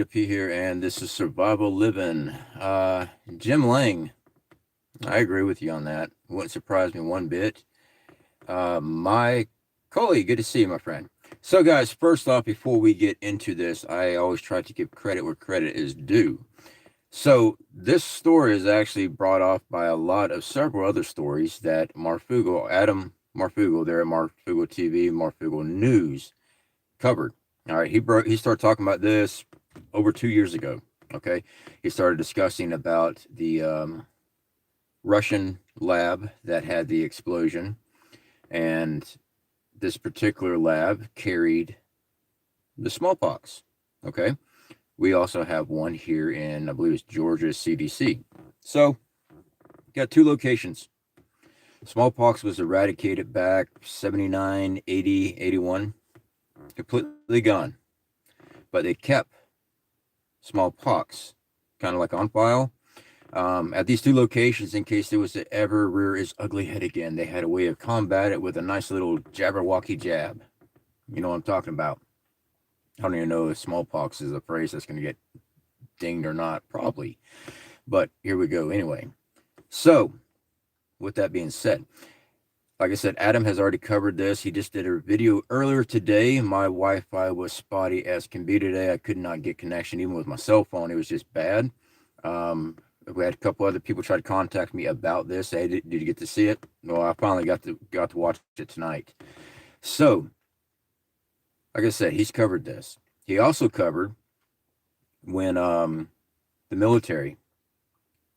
P here, and this is Survival Living. Jim Lang, I agree with you on that. Wouldn't surprise me one bit. My Coley, good to see you, my friend. So, guys, first off, before we get into this, I always try to give credit where credit is due. So, this story is actually brought off by a lot of several other stories that Adam Marfugo, there at Marfugo TV, Marfugo News, covered. All right, he started talking about this over 2 years ago. Okay, he started discussing about the Russian lab that had the explosion, and this particular lab carried the smallpox. Okay, we also have one here in, I believe it's Georgia CDC. So, got two locations. Smallpox was eradicated back 79, 80, 81, completely gone. But they kept smallpox kind of like on file at these two locations in case there was to ever rear its ugly head again. They had a way of combat it with a nice little Jabberwocky jab. You know what I'm talking about. I don't even know if smallpox is a phrase that's going to get dinged or not, probably. But here we go anyway. So, with that being said, like I said, Adam has already covered this. He just did a video earlier today. My Wi-Fi was spotty as can be today. I could not get connection even with my cell phone. It was just bad. We had a couple other people try to contact me about this. Hey, did you get to see it? Well, I finally got to watch it tonight. So, like I said, he's covered this. He also covered when the military.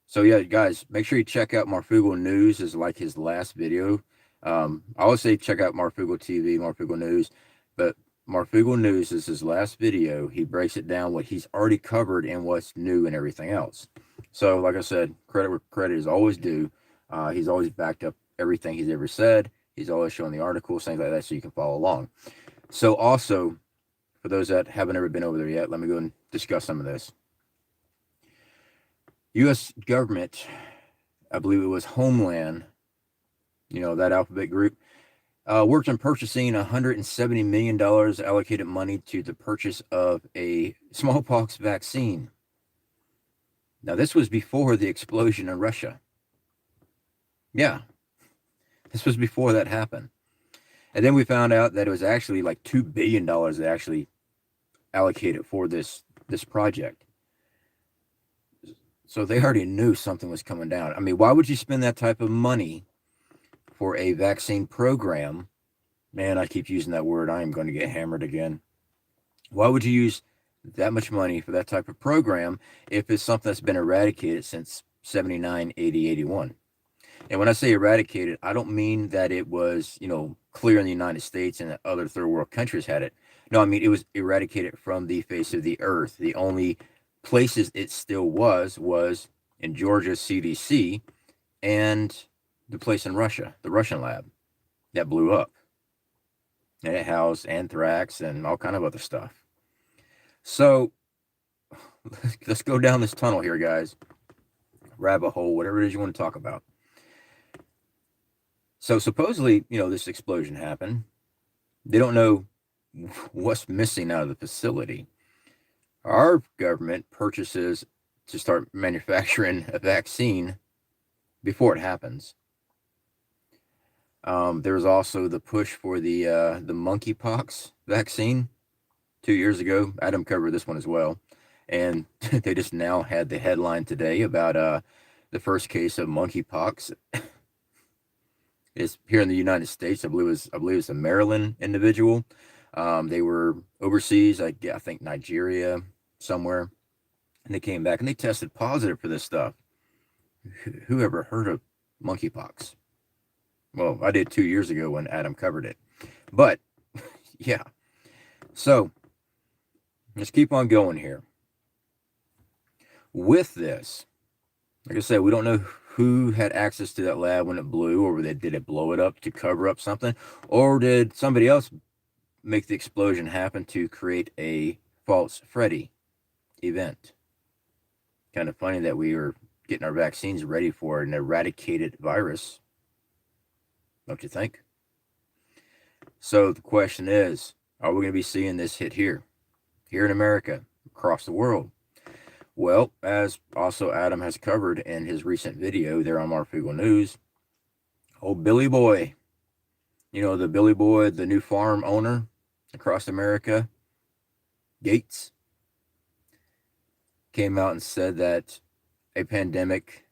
So yeah, guys, make sure you check out Marfugo News is like his last video. I always say check out Marfugo TV, Marfugo News, but Marfugo News is his last video. He breaks it down what he's already covered and what's new and everything else. So, like I said, credit where credit is always due. He's always backed up everything he's ever said. He's always showing the articles, things like that, so you can follow along. So, also, for those that haven't ever been over there yet, let me go and discuss some of this. U.S. government, I believe it was Homeland, that alphabet group, worked on purchasing $170 million allocated money to the purchase of a smallpox vaccine. Now, this was before the explosion in Russia. Yeah, this was before that happened. And then we found out that it was actually like $2 billion they actually allocated for this project. So they already knew something was coming down. I mean, why would you spend that type of money for a vaccine program? Man, I keep using that word. I am going to get hammered again. Why would you use that much money for that type of program if it's something that's been eradicated since 79, 80, 81? And when I say eradicated, I don't mean that it was, clear in the United States and that other third world countries had it. No, I mean, it was eradicated from the face of the earth. The only places it still was in Georgia CDC and the place in Russia, the Russian lab that blew up. And it housed anthrax and all kind of other stuff. So let's go down this tunnel here, guys. Rabbit hole, whatever it is you want to talk about. So supposedly, this explosion happened. They don't know what's missing out of the facility. Our government purchases to start manufacturing a vaccine before it happens. There was also the push for the monkeypox vaccine 2 years ago. Adam covered this one as well. And they just now had the headline today about the first case of monkeypox. It's here in the United States. I believe it's a Maryland individual. They were overseas, I think Nigeria, somewhere. And they came back and they tested positive for this stuff. Who ever heard of monkeypox? Well, I did 2 years ago when Adam covered it. But, yeah. So, let's keep on going here. With this, like I said, we don't know who had access to that lab when it blew, or did it blow it up to cover up something, or did somebody else make the explosion happen to create a false Freddy event? Kind of funny that we were getting our vaccines ready for an eradicated virus, don't you think? So the question is, are we going to be seeing this hit here in America? across the world. Well, as also Adam has covered in his recent video there on Marfegal News, old Billy Boy, the Billy Boy, the new farm owner across America, Gates, came out and said that a pandemic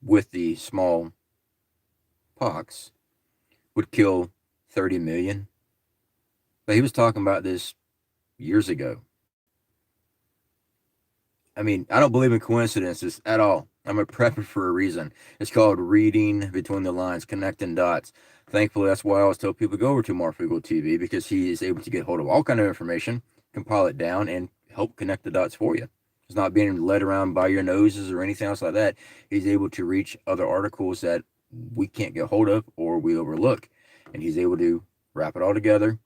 with the smallpox would kill 30 million. But he was talking about this years ago. I mean, I don't believe in coincidences at all. I'm a prepper for a reason. It's called reading between the lines, connecting dots. Thankfully, that's why I always tell people to go over to Marfegal TV, because he is able to get hold of all kind of information, compile it down, and help connect the dots for you. It's not being led around by your noses or anything else like that. He's able to reach other articles that we can't get hold of or we overlook. And he's able to wrap it all together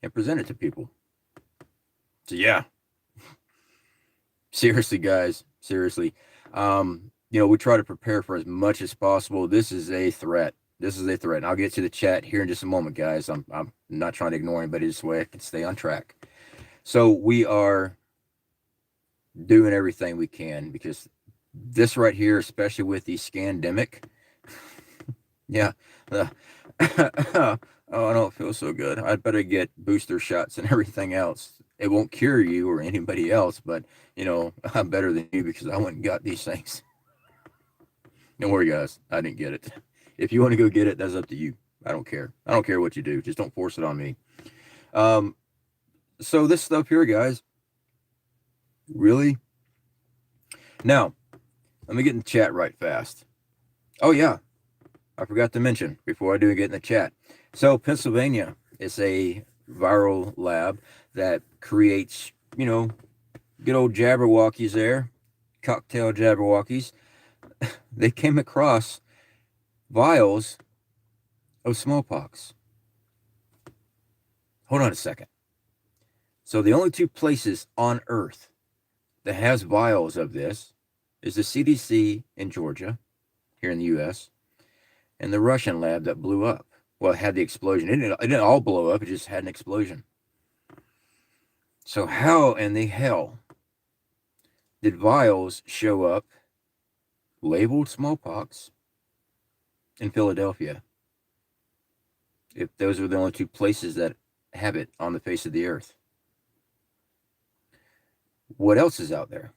and present it to people. So yeah. Seriously, guys, seriously. We try to prepare for as much as possible. This is a threat. And I'll get to the chat here in just a moment, guys. I'm not trying to ignore anybody this way I can stay on track. So we are doing everything we can, because this right here, especially with the scandemic, yeah. Oh, I don't feel so good. I'd better get booster shots and everything else. It won't cure you or anybody else, but, I'm better than you because I went and got these things. Don't worry, guys. I didn't get it. If you want to go get it, that's up to you. I don't care. I don't care what you do. Just don't force it on me. So this stuff here, guys, really? Now, let me get in the chat right fast. Oh, yeah. I forgot to mention before I do get in the chat. So Pennsylvania is a viral lab that creates, good old Jabberwockies there, cocktail Jabberwockies. They came across vials of smallpox. Hold on a second. So the only two places on Earth that has vials of this is the CDC in Georgia, here in the U.S., and the Russian lab that blew up. Well, it had the explosion. It didn't all blow up. It just had an explosion. So how in the hell did vials show up labeled smallpox in Philadelphia, if those are the only two places that have it on the face of the earth? What else is out there?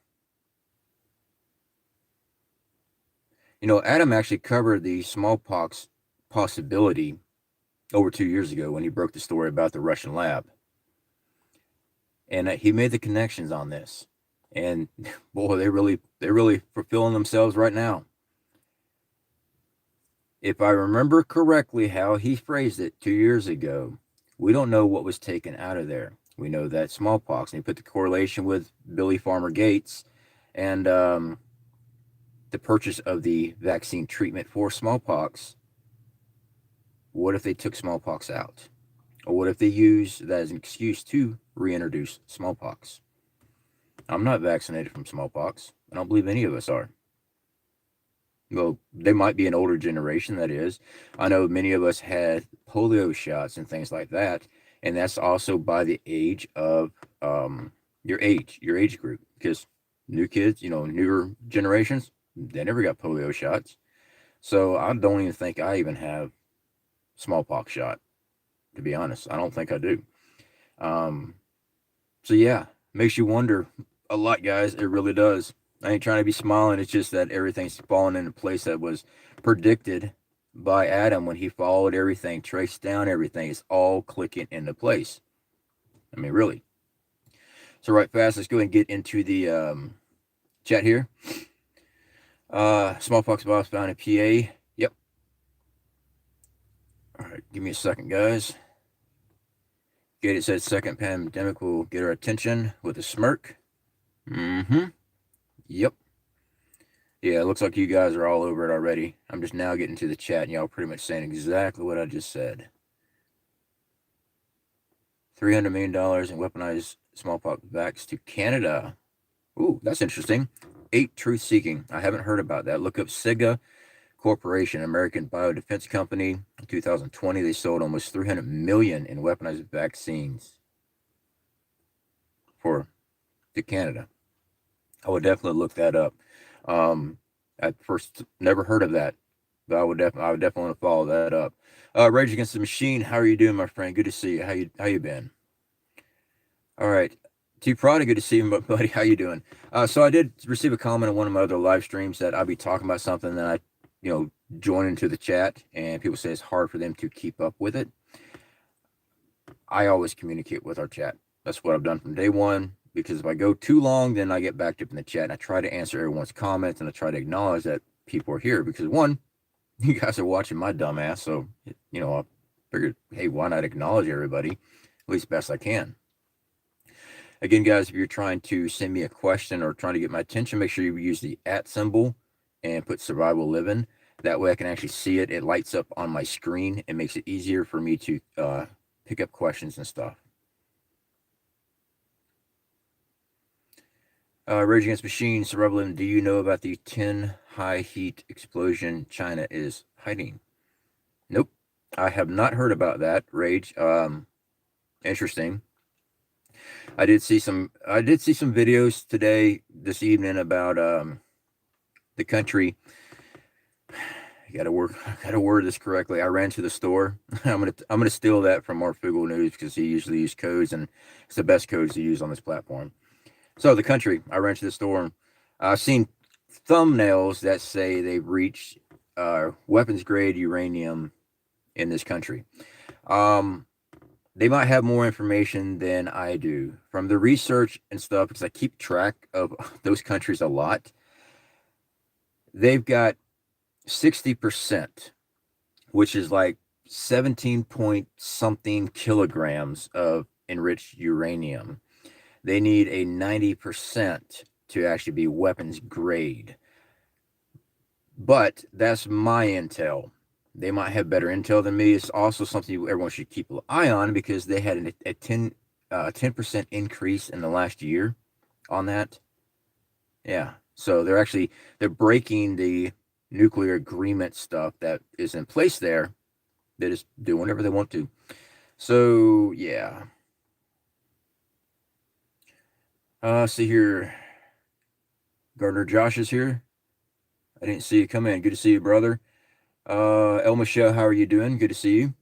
Adam actually covered the smallpox possibility over 2 years ago when he broke the story about the Russian lab. And he made the connections on this. And boy, they're really fulfilling themselves right now. If I remember correctly how he phrased it 2 years ago, we don't know what was taken out of there. We know that smallpox, and he put the correlation with Billy Farmer Gates and the purchase of the vaccine treatment for smallpox. What if they took smallpox out? Or what if they used that as an excuse to reintroduce smallpox? I'm not vaccinated from smallpox. I don't believe any of us are. Well, they might be an older generation, that is. I know many of us had polio shots and things like that. And that's also by the age of your age group. Because new kids, newer generations, they never got polio shots. So I don't even think I even have smallpox shot, to be honest. I don't think I do. So yeah, makes you wonder a lot, guys. It really does. I ain't trying to be smiling. It's just that everything's falling into place that was predicted by Adam when he followed everything, traced down everything. It's all clicking into place. I mean, really. So right fast, let's go ahead and get into the chat here. Smallpox virus found in PA. Yep. All right, give me a second, guys. Gated said second pandemic will get our attention with a smirk. Yep. Yeah, it looks like you guys are all over it already. I'm just now getting to the chat, and y'all pretty much saying exactly what I just said. $300 million in weaponized smallpox vax to Canada. Ooh, that's interesting. 8 truth seeking. I haven't heard about that. Look up SIGA Corporation, American Defense Company. In 2020, they sold almost $300 million in weaponized vaccines for to Canada. I would definitely look that up. I first never heard of that, but I would definitely want to follow that up. Rage Against the Machine, how are you doing, my friend? Good to see you. How you been? All right. T Prada, good to see you, buddy. How you doing? So I did receive a comment on one of my other live streams that I'll be talking about something that I, join into the chat, and people say it's hard for them to keep up with it. I always communicate with our chat. That's what I've done from day one, because if I go too long, then I get backed up in the chat, and I try to answer everyone's comments, and I try to acknowledge that people are here, because one, you guys are watching my dumb ass, so, I figured, hey, why not acknowledge everybody, at least best I can. Again, guys, if you're trying to send me a question or trying to get my attention, make sure you use the @ symbol and put Survival Living. That way I can actually see it. It lights up on my screen. It makes it easier for me to pick up questions and stuff. Rage Against Machine, Survival Living, do you know about the 10 high heat explosion China is hiding? Nope. I have not heard about that, Rage. Interesting. I did see some videos this evening about the country. I gotta word this correctly. I ran to the store. I'm gonna steal that from Mark Fugel News, because he usually uses codes, and it's the best codes to use on this platform. So the country, I ran to the store. I've seen thumbnails that say they've reached weapons grade uranium in this country. They might have more information than I do from the research and stuff, because I keep track of those countries a lot. They've got 60%, which is like 17 point something kilograms of enriched uranium. They need a 90% to actually be weapons grade. But that's my intel. They might have better intel than me. It's also something everyone should keep an eye on, because they had a 10% increase in the last year on that. Yeah. So they're breaking the nuclear agreement stuff that is in place there. They just do whatever they want to. So, yeah. See here. Gardner Josh is here. I didn't see you come in. Good to see you, brother. El Michelle, how are you doing? Good to see you.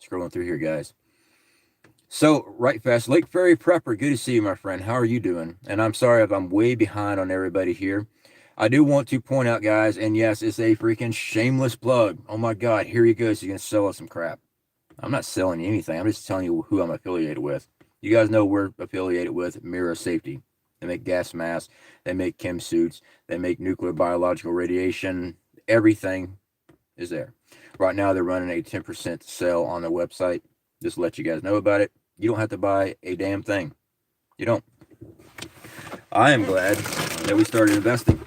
Scrolling through here, guys. So, right fast. Lake Ferry Prepper, good to see you, my friend. How are you doing? And I'm sorry if I'm way behind on everybody here. I do want to point out, guys, and yes, it's a freaking shameless plug. Oh my God, here he goes. He's going to sell us some crap. I'm not selling you anything. I'm just telling you who I'm affiliated with. You guys know we're affiliated with MIRA Saftey. They make gas masks. They make chem suits. They make nuclear biological radiation. Everything is there. Right now, they're running a 10% sale on their website. Just to let you guys know about it. You don't have to buy a damn thing. You don't. I am glad that we started investing.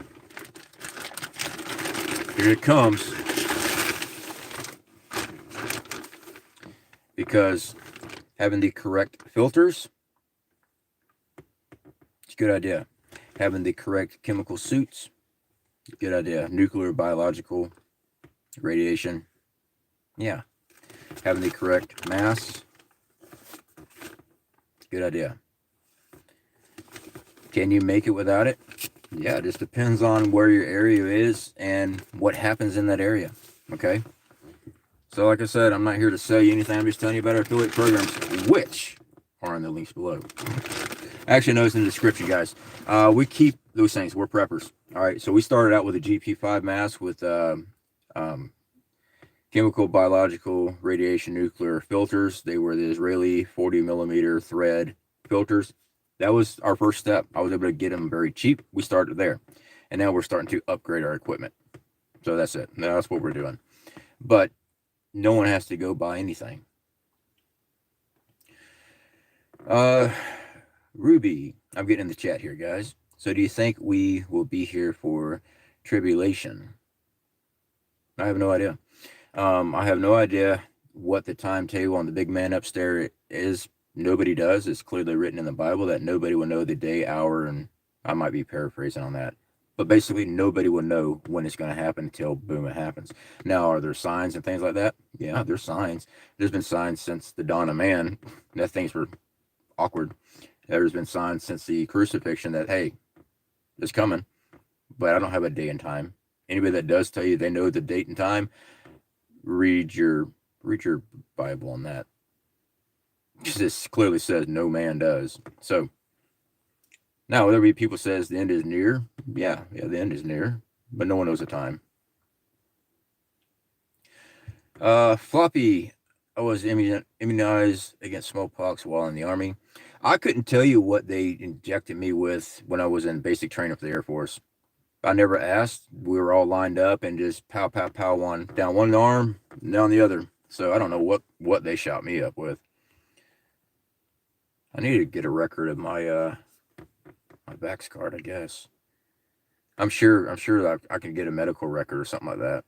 Here it comes. Because having the correct filters, it's a good idea. Having the correct chemical suits, good idea. Nuclear, biological, radiation, yeah. Having the correct masks, good idea. Can you make it without it? Yeah, it just depends on where your area is and what happens in that area, okay? So like I said, I'm not here to sell you anything. I'm just telling you about our affiliate programs, which are in the links below. Actually, no, it's in the description, guys. We keep those things. We're preppers. All right, so we started out with a GP5 mask with chemical, biological, radiation, nuclear filters. They were the Israeli 40 millimeter thread filters. That was our first step. I was able to get them very cheap. We started there. And now we're starting to upgrade our equipment. So that's it. That's what we're doing. But no one has to go buy anything. Ruby, I'm getting in the chat here, guys. So do you think we will be here for tribulation? I have no idea. I have no idea what the timetable on the big man upstairs is. Nobody does. It's clearly written in the Bible that nobody will know the day, hour, and I might be paraphrasing on that. But basically, nobody will know when it's going to happen until, boom, it happens. Now, are there signs and things like that? Yeah, there's signs. There's been signs since the dawn of man that things were awkward. There's been signs since the crucifixion that, hey, it's coming, but I don't have a day and time. Anybody that does tell you they know the date and time, read your Bible on that. This clearly says no man does. So now, whether people says the end is near, yeah, the end is near, but no one knows the time. Floppy, I was immunized against smallpox while in the Army. I couldn't tell you what they injected me with when I was in basic training for the Air Force. I never asked. We were all lined up and just pow, pow, pow, one down one arm, down the other. So I don't know what they shot me up with. I need to get a record of my my Vax card, I guess. I'm sure that I can get a medical record or something like that.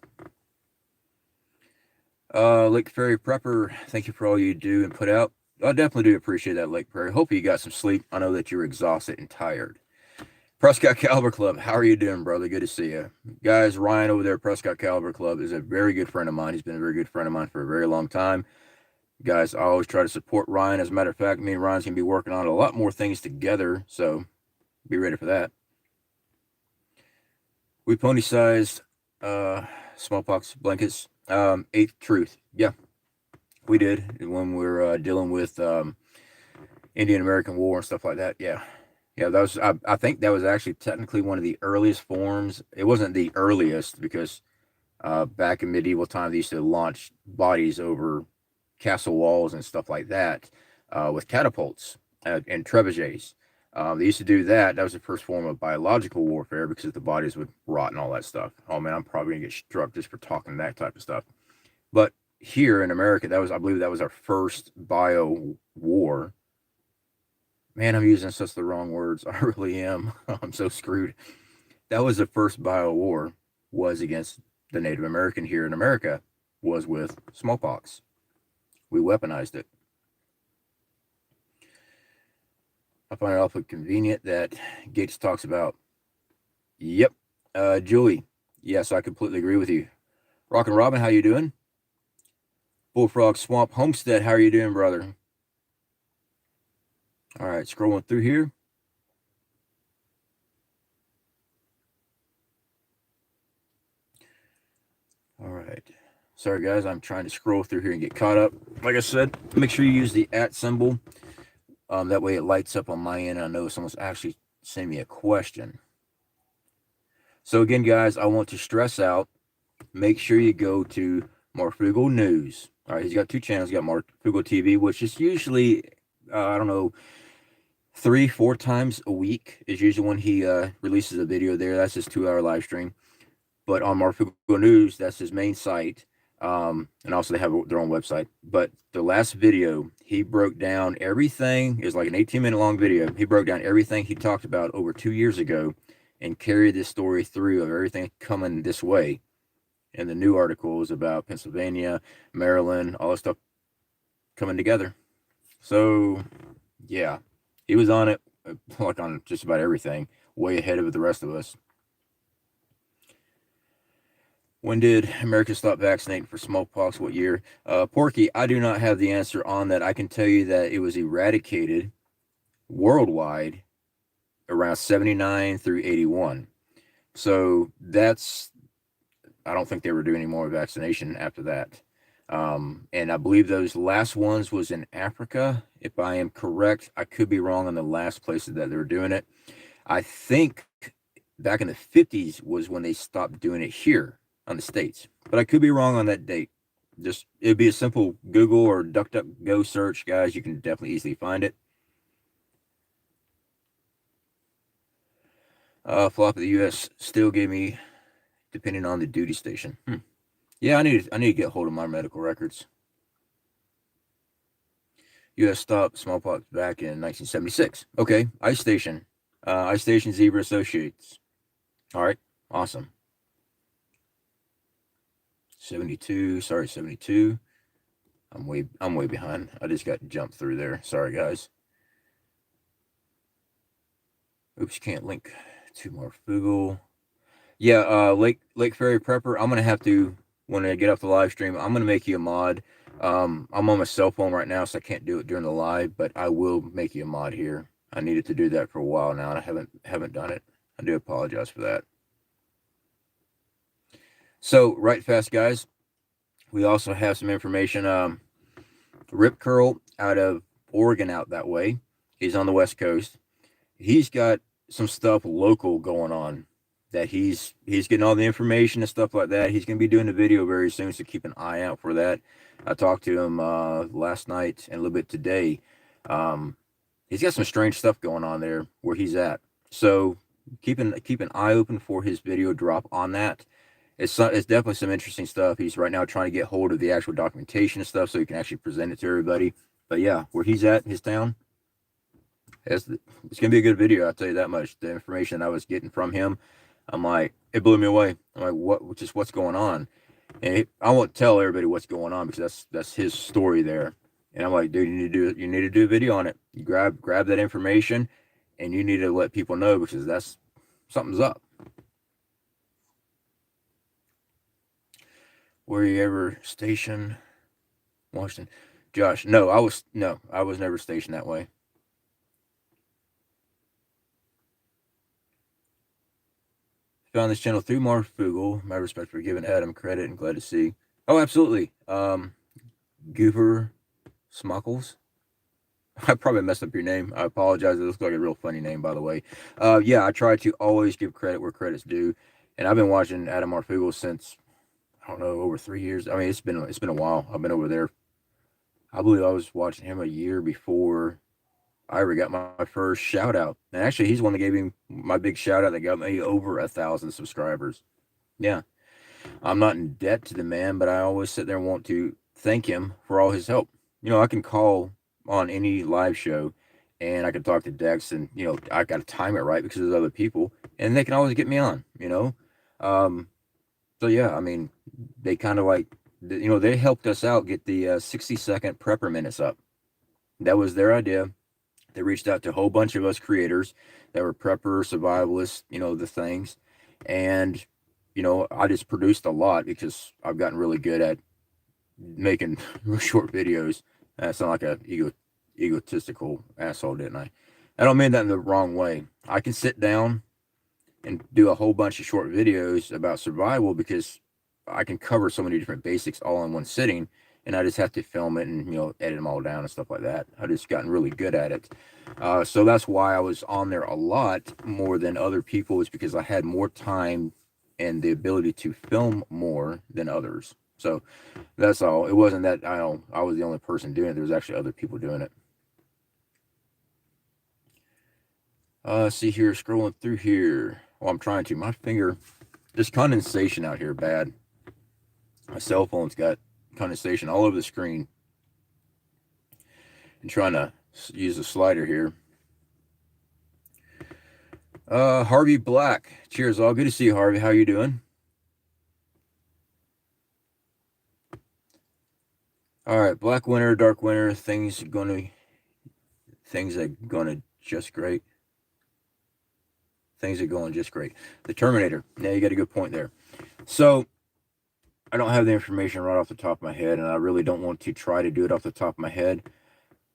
Lake Prairie Prepper, thank you for all you do and put out. I definitely do appreciate that, Lake Prairie. Hope you got some sleep. I know that you're exhausted and tired. Prescott Caliber Club, how are you doing, brother? Good to see you. Guys, Ryan over there at Prescott Caliber Club is a very good friend of mine. He's been a very good friend of mine for a very long time. Guys, I always try to support Ryan. As a matter of fact, me and Ryan's going to be working on a lot more things together, so be ready for that. We pony-sized smallpox blankets. Eighth Truth. Yeah, we did when we were dealing with Indian American War and stuff like that. Yeah, that was. I think that was actually technically one of the earliest forms. It wasn't the earliest because back in medieval time they used to launch bodies over castle walls and stuff like that with catapults and trebuchets. They used to do that. That was the first form of biological warfare because the bodies would rot and all that stuff. Oh man, I'm probably gonna get struck just for talking that type of stuff. But here in America, I believe that was our first bio war. Man, I'm using such the wrong words. I really am. I'm so screwed. That was the first bio war was against the Native American here in America, was with smallpox. We weaponized it. I find it awfully convenient that Gates talks about. Yep. Julie. Yes, I completely agree with you. Rockin' Robin, how you doing? Bullfrog Swamp Homestead, how are you doing, brother? All right, scrolling through here. All right. Sorry, guys, I'm trying to scroll through here and get caught up. Like I said, make sure you use the @ symbol. That way it lights up on my end. I know someone's actually sent me a question. So again, guys, I want to stress out, make sure you go to Marfugal News. All right, he's got 2 channels. He's got Marfugal TV, which is usually, I don't know, 3-4 times a week is usually when he releases a video there. That's his 2-hour live stream. But on Marfugal News, that's his main site. And also they have their own website. But the last video, he broke down everything. It was like an 18-minute long video. He broke down everything he talked about over 2 years ago and carried this story through of everything coming this way. And the new article is about Pennsylvania, Maryland, all this stuff coming together. So, yeah, he was on it, like on just about everything, way ahead of the rest of us. When did America stop vaccinating for smallpox? What year? Porky, I do not have the answer on that. I can tell you that it was eradicated worldwide around 79 through 81. So that's, I don't think they were doing any more vaccination after that. And I believe those last ones was in Africa. If I am correct, I could be wrong on the last places that they were doing it. I think back in the 50s was when they stopped doing it here on the States, but I could be wrong on that date. Just, it'd be a simple Google or DuckDuckGo search, guys. You can definitely easily find it. Flop of the U.S. still gave me, depending on the duty station. Yeah, I need to get hold of my medical records. U.S. stopped smallpox back in 1976. Okay, Ice Station. Ice Station Zebra Associates. All right, awesome. 72. Sorry, 72. I'm way behind. I just got jumped through there. Sorry, guys. Oops, can't link to Marfugal. Yeah, Lake Ferry Prepper. I'm gonna have to, when I get off the live stream, I'm gonna make you a mod. I'm on my cell phone right now, so I can't do it during the live, but I will make you a mod here. I needed to do that for a while now, and I haven't done it. I do apologize for that. So, right fast, guys, we also have some information. Rip Curl out of Oregon, out that way. He's on the West Coast. He's got some stuff local going on that he's getting all the information and stuff like that. He's going to be doing a video very soon, so keep an eye out for that. I talked to him last night and a little bit today. He's got some strange stuff going on there where he's at. So keep an eye open for his video drop on that. It's definitely some interesting stuff. He's right now trying to get hold of the actual documentation and stuff so he can actually present it to everybody. But yeah, where he's at, his town, it's going to be a good video, I'll tell you that much. The information I was getting from him, I'm like, it blew me away. I'm like, what's going on? And I won't tell everybody what's going on because that's his story there. And I'm like, dude, you need to do a video on it. You grab that information, and you need to let people know because something's up. Were you ever stationed, Washington? Josh, no, I was never stationed that way. Found this channel through Mark Fugel. My respect for giving Adam credit and glad to see. Oh, absolutely. Gooper Smuckles. I probably messed up your name. I apologize. It looks like a real funny name, by the way. Yeah, I try to always give credit where credit's due. And I've been watching Adam Marfugel since, I don't know, over 3 years. I mean, it's been a while. I've been over there. I believe I was watching him a year before I ever got my first shout out. And actually, he's the one that gave me my big shout out that got me over 1,000 subscribers. Yeah. I'm not in debt to the man, but I always sit there and want to thank him for all his help. I can call on any live show and I can talk to Dex and, I got to time it right because there's other people and they can always get me on, So yeah, I mean, they kind of like, they helped us out get the 60-second prepper minutes up. That was their idea. They reached out to a whole bunch of us creators that were prepper, survivalists, the things. And, I just produced a lot because I've gotten really good at making short videos. I sound like an egotistical asshole, didn't I? I don't mean that in the wrong way. I can sit down and do a whole bunch of short videos about survival because I can cover so many different basics all in one sitting, and I just have to film it and edit them all down and stuff like that. I just gotten really good at it. So that's why I was on there a lot more than other people, is because I had more time and the ability to film more than others. So that's all. It wasn't that I was the only person doing it. There was actually other people doing it. See here, scrolling through here. I'm trying to. My finger, there's condensation out here bad. My cell phone's got condensation all over the screen. I'm trying to use a slider here. Harvey Black. Cheers, all. Good to see you, Harvey. How you doing? All right, Black Winter, Dark Winter, things are gonna just great. Things are going just great. The Terminator. Now you got a good point there. So I don't have the information right off the top of my head, and I really don't want to try to do it off the top of my head.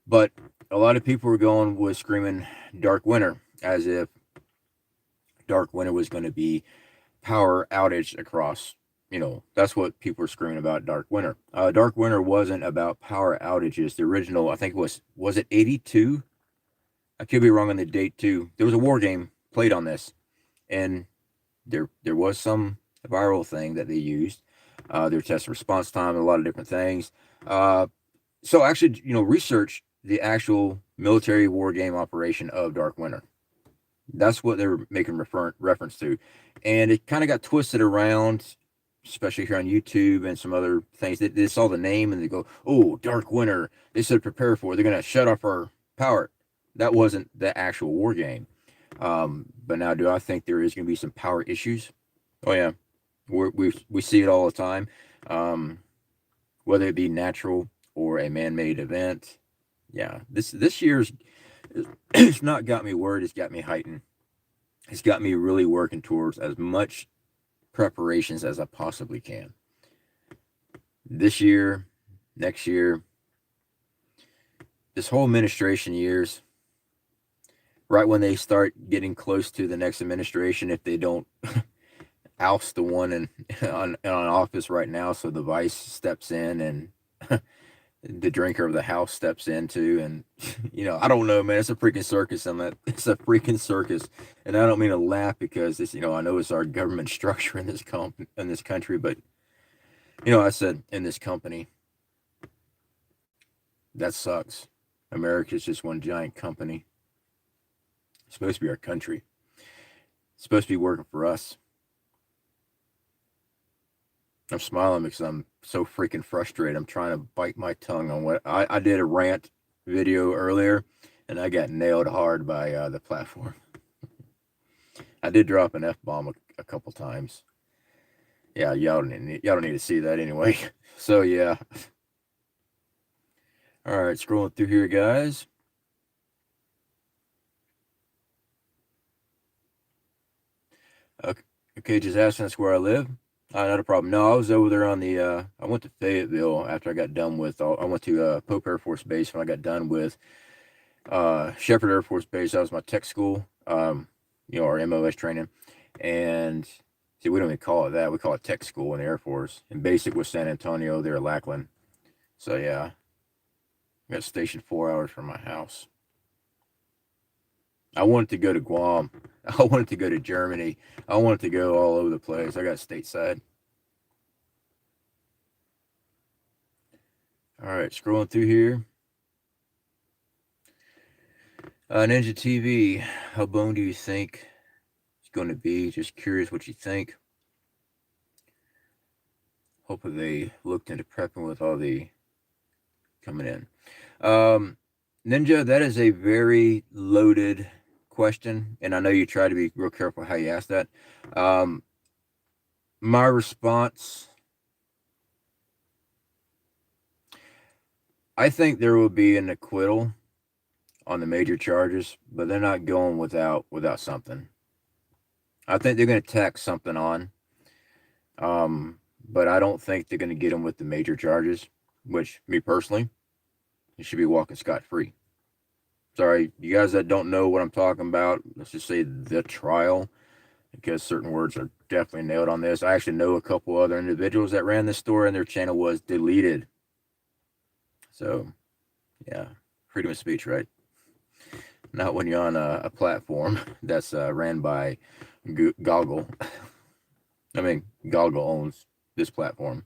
But a lot of people were going with screaming Dark Winter, as if Dark Winter was going to be power outage across. That's what people were screaming about Dark Winter. Dark Winter wasn't about power outages. The original, I think was it 82? I could be wrong on the date too. There was a war game played on this, and there was some viral thing that they used. Their test response time, and a lot of different things. So actually, research the actual military war game operation of Dark Winter. That's what they were making reference to, and it kind of got twisted around, especially here on YouTube and some other things. They saw the name and they go, "Oh, Dark Winter." They said, "Prepare for it. They're going to shut off our power." That wasn't the actual war game. But now, do I think there is going to be some power issues? Oh yeah, we see it all the time. Whether it be natural or a man-made event. Yeah, this year's it's not got me worried. It's got me heightened. It's got me really working towards as much preparations as I possibly can. This year, next year, this whole administration years, right when they start getting close to the next administration, if they don't oust the one on office right now, so the vice steps in and the drinker of the house steps into, and I don't know, man. It's a freaking circus. It's a freaking circus, and I don't mean to laugh because it's I know it's our government structure in this country, but I said in this company, that sucks. America's just one giant company. It's supposed to be our country. It's supposed to be working for us. I'm smiling because I'm so freaking frustrated. I'm trying to bite my tongue on what I did a rant video earlier, and I got nailed hard by the platform. I did drop an F-bomb a couple times. Yeah, y'all don't need to see that anyway. So yeah. All right, scrolling through here, guys. Okay, just asking us where I live. Not a problem. No, I was over there on the, I went to Fayetteville after I got done with, I went to Pope Air Force Base when I got done with Shepherd Air Force Base. That was my tech school, our MOS training. And see, we don't even call it that. We call it tech school in the Air Force. And basic was San Antonio, there at Lackland. So yeah, I got stationed 4 hours from my house. I wanted to go to Guam. I wanted to go to Germany. I wanted to go all over the place. I got stateside. All right, scrolling through here. Ninja TV, how bone do you think it's going to be? Just curious what you think. Hopefully they looked into prepping with all the coming in. Ninja, that is a very loaded question, and I know you try to be real careful how you ask that. My response, I think there will be an acquittal on the major charges, but they're not going without something. I think they're going to tack something on, but I don't think they're going to get them with the major charges, which, me personally, you should be walking scot-free. Sorry, you guys that don't know what I'm talking about, let's just say the trial, because certain words are definitely nailed on this. I actually know a couple other individuals that ran this store and their channel was deleted. So, yeah, freedom of speech, right? Not when you're on a platform that's ran by Goggle. I mean, Goggle owns this platform.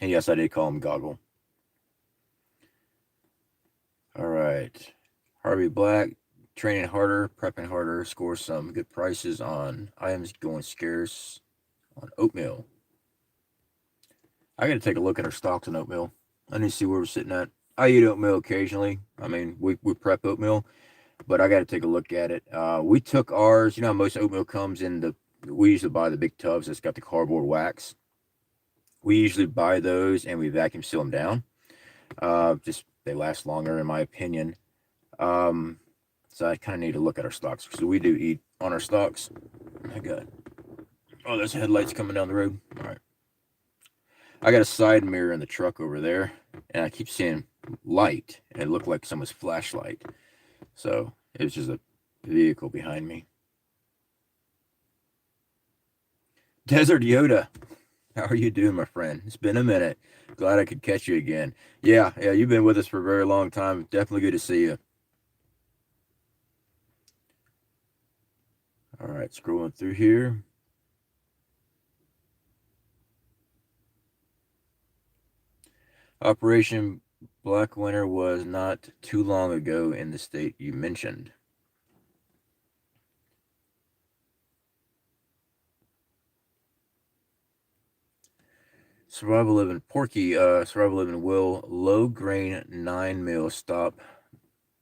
And yes, I did call him Goggle. All right. Harvey Black, training harder, prepping harder, score some good prices on items going scarce on oatmeal. I got to take a look at our stocks on oatmeal. I need to see where we're sitting at. I eat oatmeal occasionally. I mean, we prep oatmeal, but I got to take a look at it. We took ours. You know how most oatmeal comes in we usually buy the big tubs that's got the cardboard wax. We usually buy those and we vacuum seal them down. Just they last longer, in my opinion. So I kind of need to look at our stocks because we do eat on our stocks. I got, oh, there's headlights coming down the road. All right. I got a side mirror in the truck over there, and I keep seeing light, and it looked like someone's flashlight. So it was just a vehicle behind me. Desert Yoda, how are you doing, my friend? It's been a minute. Glad I could catch you again. Yeah, you've been with us for a very long time. Definitely good to see you. All right, scrolling through here. Operation Black Winter was not too long ago in the state you mentioned. Survival Living, Porky, Survival Living will low grain 9 mil stop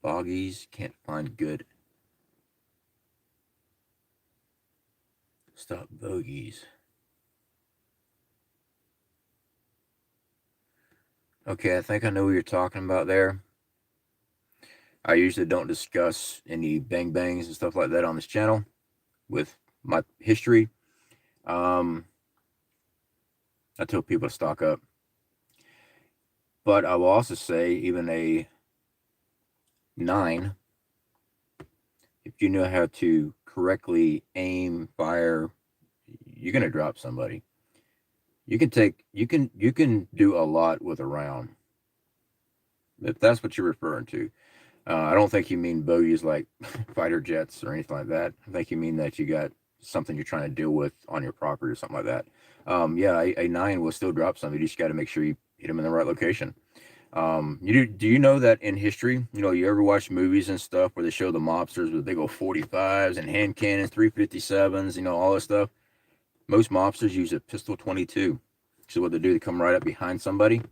boggies, can't find good. Stop bogies. Okay, I think I know what you're talking about there. I usually don't discuss any bang bangs and stuff like that on this channel with my history. I tell people to stock up. But I will also say even a 9 if you know how to correctly aim, fire, you're gonna drop somebody. You can do a lot with a round, if that's what you're referring to. I don't think you mean bogeys like fighter jets or anything like that. I think you mean that you got something you're trying to deal with on your property or something like that. Yeah, a 9 will still drop somebody. You just got to make sure you hit them in the right location. Do you know that in history, you ever watch movies and stuff where they show the mobsters with big old 45s and hand cannons, 357s, all this stuff? Most mobsters use a pistol 22. So what they do, they come right up behind somebody.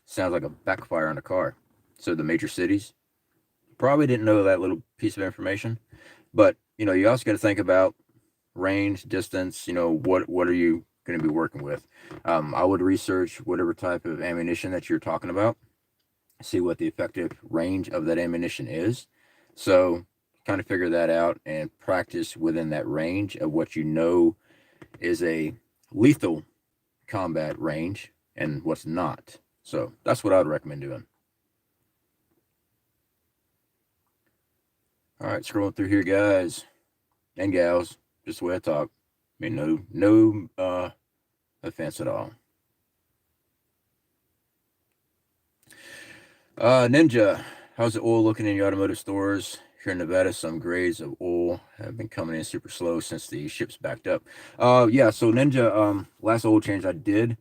Sounds like a backfire on a car. So the major cities probably didn't know that little piece of information, but you also got to think about range, distance. What are you going to be working with? I would research whatever type of ammunition that you're talking about, see what the effective range of that ammunition is. So kind of figure that out and practice within that range of what is a lethal combat range and what's not. So that's what I would recommend doing. All right, scrolling through here, guys and gals, just the way I talk. I mean, no offense at all. Ninja, how's the oil looking in your automotive stores? Here in Nevada, some grades of oil have been coming in super slow since the ships backed up. Yeah, so Ninja, last oil change I did,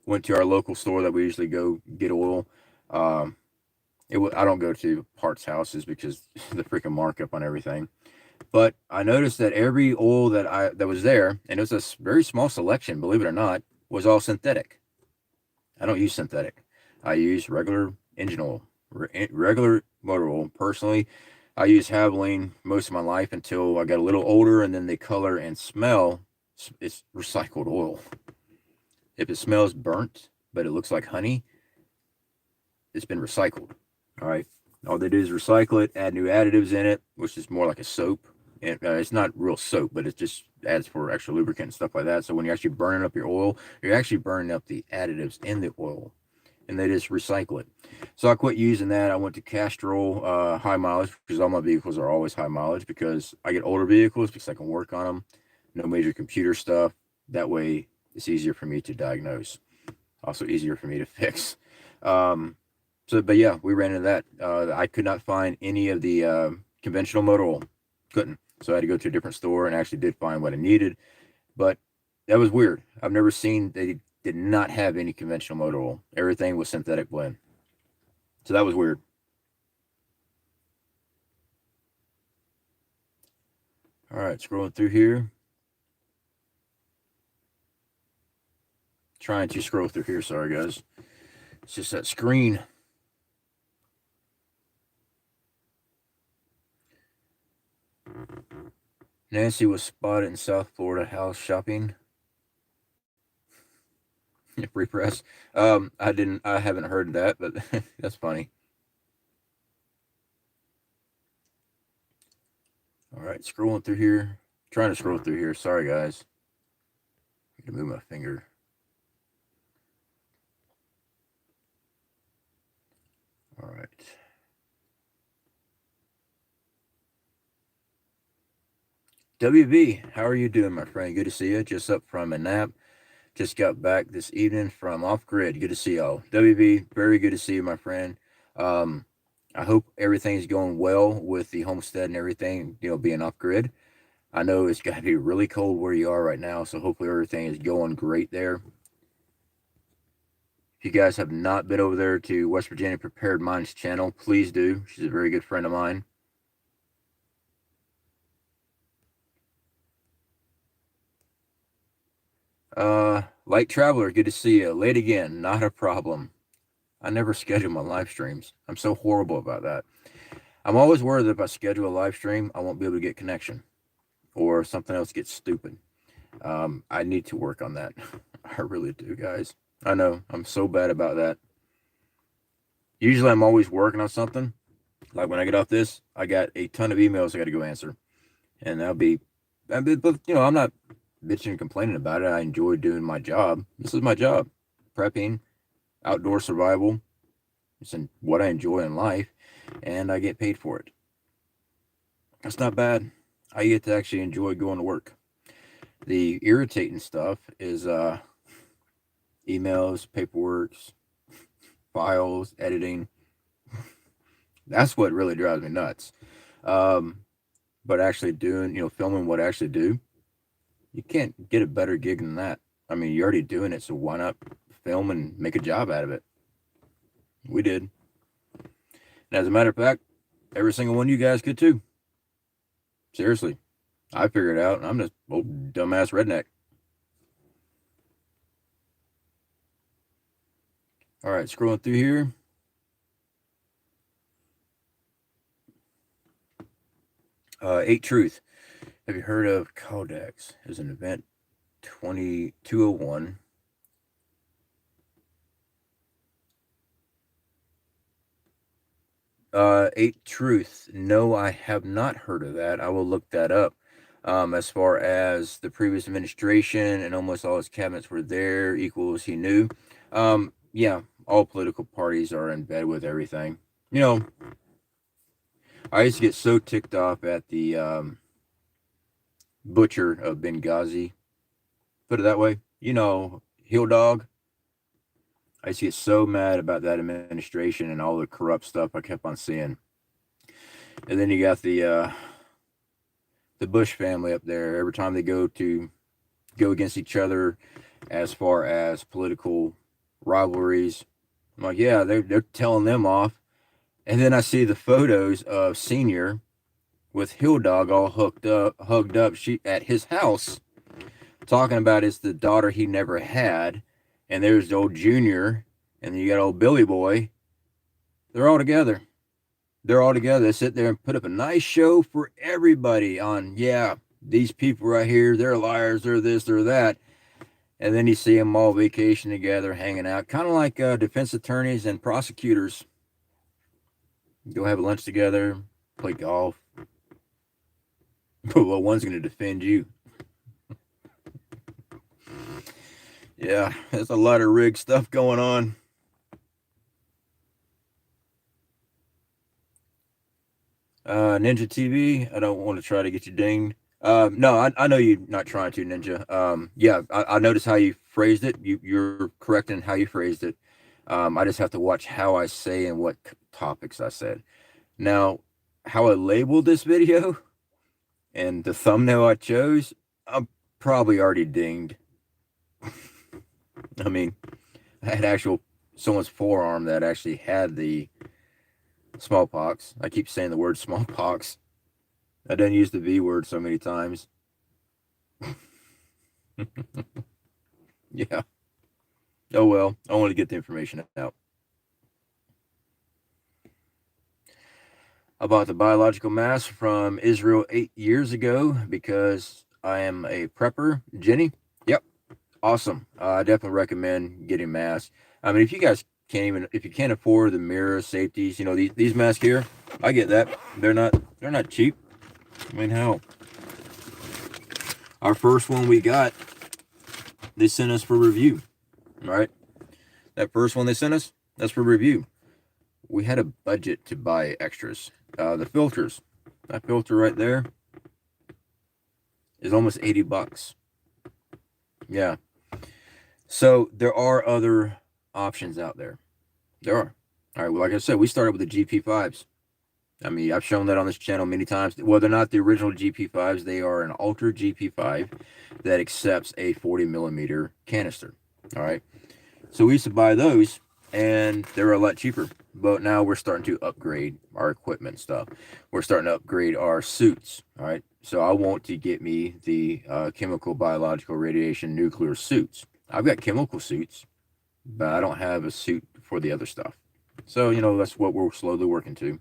went to our local store that we usually go get oil. I don't go to parts houses because the freaking markup on everything. But I noticed that every oil that was there, and it was a very small selection, believe it or not, was all synthetic. I don't use synthetic. I use regular engine oil, regular motor oil. Personally, I use Havoline most of my life until I got a little older, and then the color and smell, it's recycled oil. If it smells burnt, but it looks like honey, it's been recycled. All right. All they do is recycle it, add new additives in it, which is more like a soap. And it's not real soap, but it just adds for extra lubricant and stuff like that. So when you're actually burning up your oil, you're actually burning up the additives in the oil, and they just recycle it. So I quit using that. I went to Castrol high mileage, because all my vehicles are always high mileage, because I get older vehicles because I can work on them. No major computer stuff. That way it's easier for me to diagnose. Also easier for me to fix. But yeah, we ran into that. I could not find any of the conventional motor oil. Couldn't. So I had to go to a different store, and actually did find what I needed. But that was weird. I've never seen, they did not have any conventional motor oil. Everything was synthetic blend. So that was weird. All right, scrolling through here. Trying to scroll through here. Sorry, guys. It's just that screen. Nancy was spotted in South Florida house shopping. Free press. I haven't heard that, but that's funny. All right, scrolling through here. Trying to scroll through here. Sorry, guys. I need to move my finger. All right. WB, how are you doing, my friend? Good to see you. Just up from a nap. Just got back this evening from off grid. Good to see y'all. WB, very good to see you, my friend. I hope everything's going well with the homestead and everything, being off grid. I know it's got to be really cold where you are right now, so hopefully everything is going great there. If you guys have not been over there to West Virginia Prepared Minds channel, please do. She's a very good friend of mine. Light Traveler, good to see you. Late again, not a problem. I never schedule my live streams. I'm so horrible about that. I'm always worried that if I schedule a live stream, I won't be able to get connection, or something else gets stupid. I need to work on that. I really do, guys. I know, I'm so bad about that. Usually I'm always working on something. Like when I get off this, I got a ton of emails I got to go answer. And but I'm not bitching and complaining about it. I enjoy doing my job. This is my job. Prepping, outdoor survival. It's what I enjoy in life, and I get paid for it. That's not bad. I get to actually enjoy going to work. The irritating stuff is emails, paperwork, files, editing. That's what really drives me nuts. But actually doing, filming what I actually do, you can't get a better gig than that. I mean, you're already doing it, so why not film and make a job out of it? We did. And as a matter of fact, every single one of you guys could too. Seriously. I figured it out, and I'm just old dumbass redneck. All right, scrolling through here. Eight Truth. Have you heard of Codex? There's an event 2201. Eight Truth. No, I have not heard of that. I will look that up. As far as the previous administration and almost all his cabinets were there, equals he knew. Yeah, all political parties are in bed with everything. I used to get so ticked off at the butcher of Benghazi. Put it that way. Heel Dog. I used to get so mad about that administration and all the corrupt stuff I kept on seeing. And then you got the Bush family up there. Every time they go against each other as far as political rivalries, I'm like, yeah, they're telling them off. And then I see the photos of Senior with Hill Dog all hugged up at his house, talking about it's the daughter he never had. And there's the old Junior, and then you got old Billy Boy. They're all together. They sit there and put up a nice show for everybody on, yeah, these people right here, they're liars, they're this, they're that. And then you see them all vacation together, hanging out, kind of like defense attorneys and prosecutors. Go have lunch together, play golf. Well, one's going to defend you. Yeah, there's a lot of rigged stuff going on. Ninja TV, I don't want to try to get you dinged. No, I know you're not trying to, Ninja. Yeah, I noticed how you phrased it. You're correct in how you phrased it. I just have to watch how I say and what topics I said. Now, how I labeled this video and the thumbnail I chose, I'm probably already dinged. I mean, I had someone's forearm that actually had the smallpox. I keep saying the word smallpox. I done use the V word so many times. Yeah. Oh well, I want to get the information out. I bought the biological mask from Israel 8 years ago because I am a prepper. Jenny? Yep. Awesome. I definitely recommend getting masks. I mean, if you guys if you can't afford the MIRA Safeties, these masks here, I get that. They're not cheap. I mean, hell. Our first one we got, they sent us for review, right? That first one they sent us, that's for review. We had a budget to buy extras. The filters, that filter right there is almost $80. Yeah. So there are other options out there. There are. All right. Well, like I said, we started with the GP5s. I mean, I've shown that on this channel many times. Well, they're not the original GP5s. They are an altered GP5 that accepts a 40 millimeter canister. All right. So we used to buy those, and they were a lot cheaper. But now we're starting to upgrade our equipment stuff. We're starting to upgrade our suits. All right. So I want to get me the chemical, biological, radiation, nuclear suits. I've got chemical suits, but I don't have a suit for the other stuff. So, that's what we're slowly working to.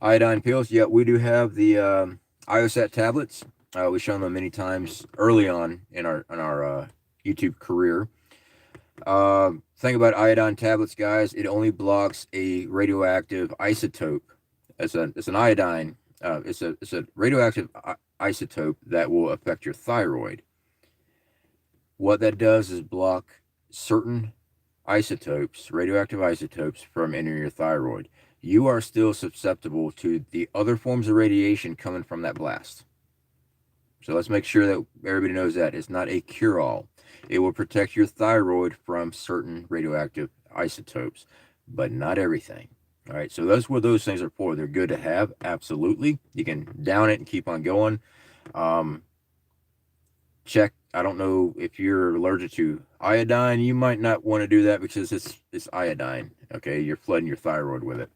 Iodine pills. Yeah, we do have the IOSAT tablets. We've shown them many times early on in our YouTube career. Thing about iodine tablets, guys, it only blocks a radioactive isotope. It's an iodine. It's a radioactive isotope that will affect your thyroid. What that does is block certain isotopes, radioactive isotopes, from entering your thyroid. you are still susceptible to the other forms of radiation coming from that blast. So let's make sure that everybody knows that it's not a cure-all. It will protect your thyroid from certain radioactive isotopes, but not everything. All right, so that's what those things are for. They're good to have, absolutely. You can down it and keep on going. Check. I don't know if you're allergic to iodine. You might not want to do that because it's iodine. Okay, you're flooding your thyroid with it.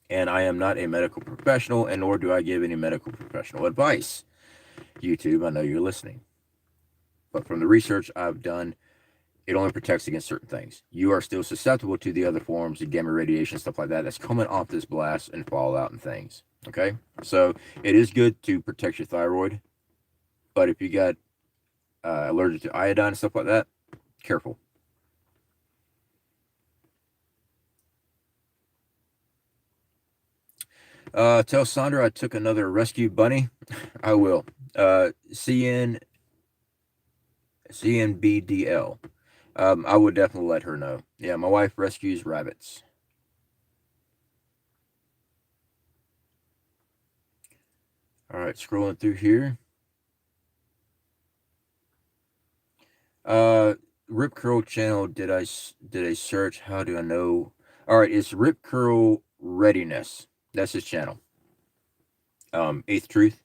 And I am not a medical professional, and nor do I give any medical professional advice. YouTube, I know you're listening. But from the research I've done, it only protects against certain things. You are still susceptible to the other forms of gamma radiation, stuff like that, that's coming off this blast and fallout and things. Okay? So it is good to protect your thyroid. But if you got allergic to iodine and stuff like that, careful. Tell Sandra I took another rescue bunny. I will. CNBDL. I would definitely let her know. Yeah, my wife rescues rabbits. All right, scrolling through here. Rip Curl channel. Did I search? How do I know? All right, it's Rip Curl Readiness. That's his channel. Eighth Truth.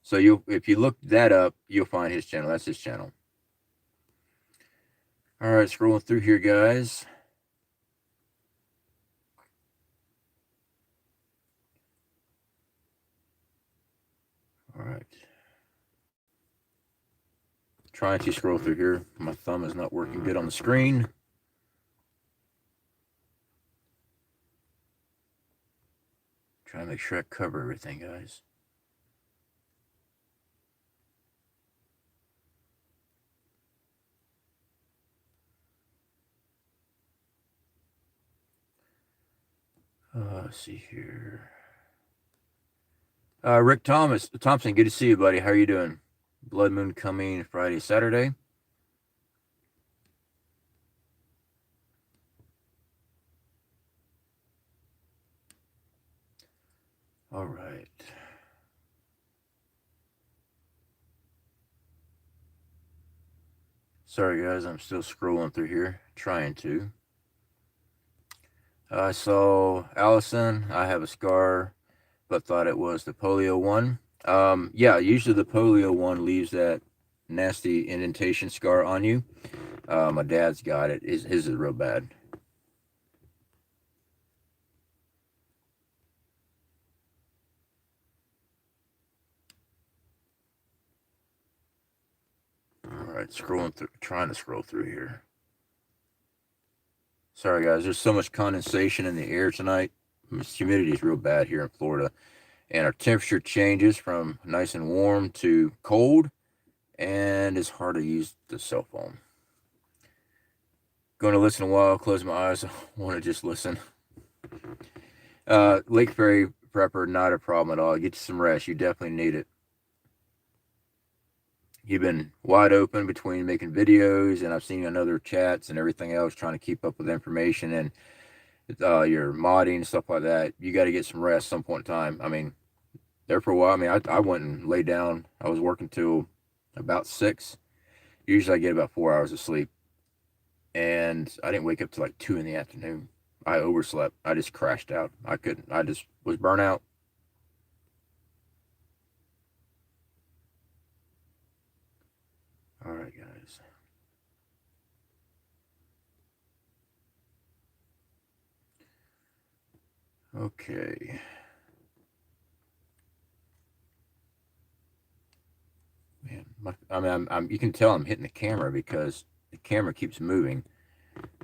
So if you look that up, you'll find his channel. That's his channel. All right, scrolling through here, guys. All right. Trying to scroll through here. My thumb is not working good on the screen. Trying to make sure I cover everything, guys. Let's see here. Rick Thompson, good to see you, buddy. How are you doing? Blood Moon coming Friday, Saturday. All right. Sorry, guys. I'm still scrolling through here, trying to. I saw Allison. I have a scar, but thought it was the polio one. Yeah, usually the polio one leaves that nasty indentation scar on you. My dad's got it. His is real bad. All right, scrolling through, trying to scroll through here. Sorry, guys. There's so much condensation in the air tonight. Humidity is real bad here in Florida, and our temperature changes from nice and warm to cold, and it's hard to use the cell phone. Going to listen a while, close my eyes. I want to just listen. Lake Ferry prepper, not a problem at all. Get you some rest. You definitely need it. You've been wide open between making videos, and I've seen you on other chats and everything else, trying to keep up with information and your modding and stuff like that. You got to get some rest some point in time. I mean, there for a while. I mean, I went and laid down. I was working till about 6. Usually I get about 4 hours of sleep, and I didn't wake up till like 2 in the afternoon. I overslept. I just crashed out. I couldn't. I just was burnt out. All right, guys. Okay. Man, I mean, you can tell I'm hitting the camera because the camera keeps moving,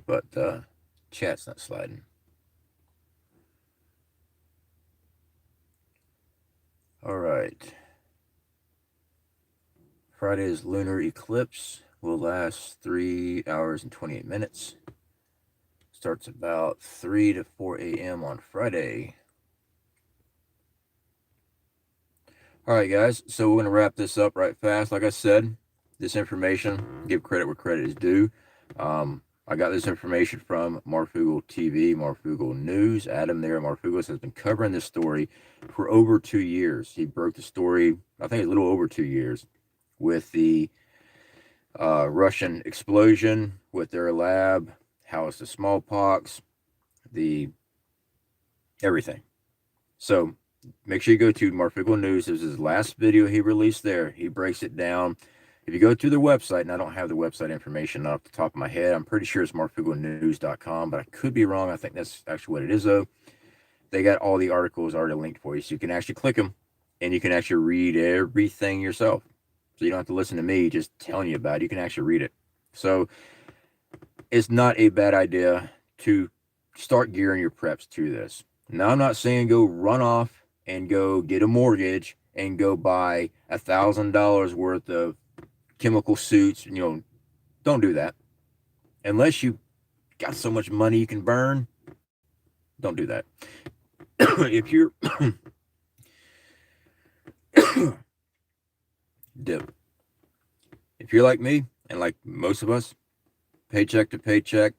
but chat's not sliding. All right. Friday's lunar eclipse will last 3 hours and 28 minutes. Starts about 3 to 4 a.m. on Friday. All right, guys. So we're going to wrap this up right fast. Like I said, this information, give credit where credit is due. I got this information from Marfugal TV, Marfugal News. Adam there at Marfugal has been covering this story for over 2 years. He broke the story, I think, a little over 2 years, with the Russian explosion with their lab, how it's the smallpox, the everything. So make sure you go to Marfugal News. This is his last video he released there. He breaks it down. If you go to their website, and I don't have the website information off the top of my head, I'm pretty sure it's marfugalnews.com, but I could be wrong. I think that's actually what it is, though. They got all the articles already linked for you, so you can actually click them, and you can actually read everything yourself. So you don't have to listen to me just telling you about it. You can actually read it. So it's not a bad idea to start gearing your preps to this. Now, I'm not saying go run off and go get a mortgage and go buy $1,000 worth of chemical suits. Don't do that. Unless you got so much money you can burn, don't do that. If you're if you're like me, and like most of us, paycheck to paycheck,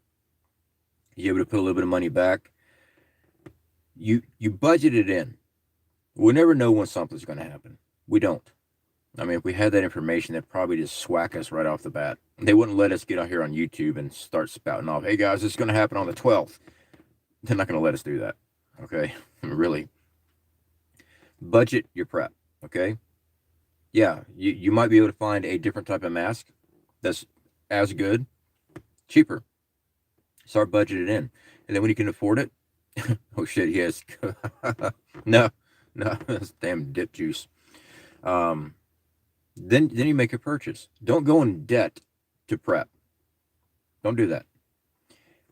you're able to put a little bit of money back. You budget it in. We'll never know when something's going to happen. We don't. I mean, if we had that information, they'd probably just swack us right off the bat. They wouldn't let us get out here on YouTube and start spouting off, hey guys, it's going to happen on the 12th. They're not going to let us do that. Okay? Really. Budget your prep. Okay? Yeah, you might be able to find a different type of mask that's as good, cheaper. Start budgeting in. And then when you can afford it, oh shit, yes. No, that's damn dip juice. Then you make a purchase. Don't go in debt to prep. Don't do that.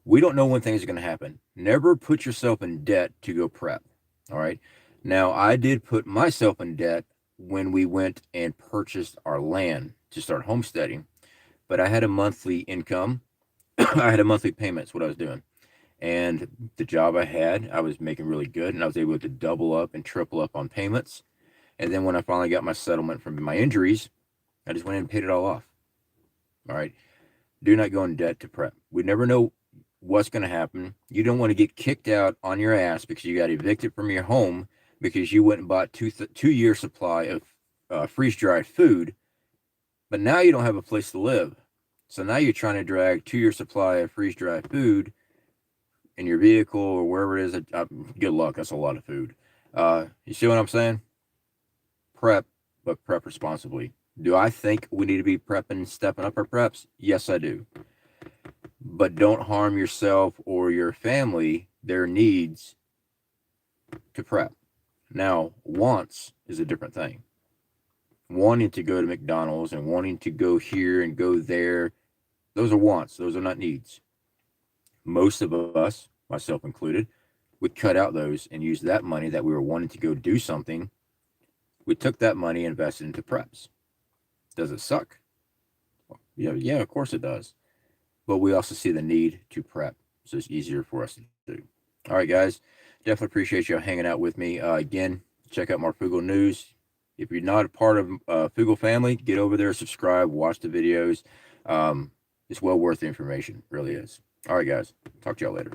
We don't know when things are going to happen. Never put yourself in debt to go prep. All right. Now, I did put myself in debt when we went and purchased our land to start homesteading, but I had a monthly income. I had a monthly payment. That's what I was doing. And the job I had, I was making really good, and I was able to double up and triple up on payments. And then when I finally got my settlement from my injuries, I just went in and paid it all off. All right. Do not go in debt to prep. We never know what's going to happen. You don't want to get kicked out on your ass because you got evicted from your home because you went and bought 2-year supply of freeze-dried food, but now you don't have a place to live. So now you're trying to drag 2-year supply of freeze-dried food in your vehicle or wherever it is. Good luck. That's a lot of food. You see what I'm saying? Prep, but prep responsibly. Do I think we need to be prepping, stepping up our preps? Yes, I do. But don't harm yourself or your family, their needs, to prep. Now, wants is a different thing. Wanting to go to McDonald's and wanting to go here and go there, those are wants. Those are not needs. Most of us, myself included, would cut out those and use that money that we were wanting to go do something. We took that money and invested into preps. Does it suck? Yeah, of course it does. But we also see the need to prep, so it's easier for us to do. All right, guys, definitely appreciate you hanging out with me. Again, check out Marfugal News. If you're not a part of Fugal family, get over there, subscribe, watch the videos. It's well worth the information, really is. All right, guys, talk to y'all later.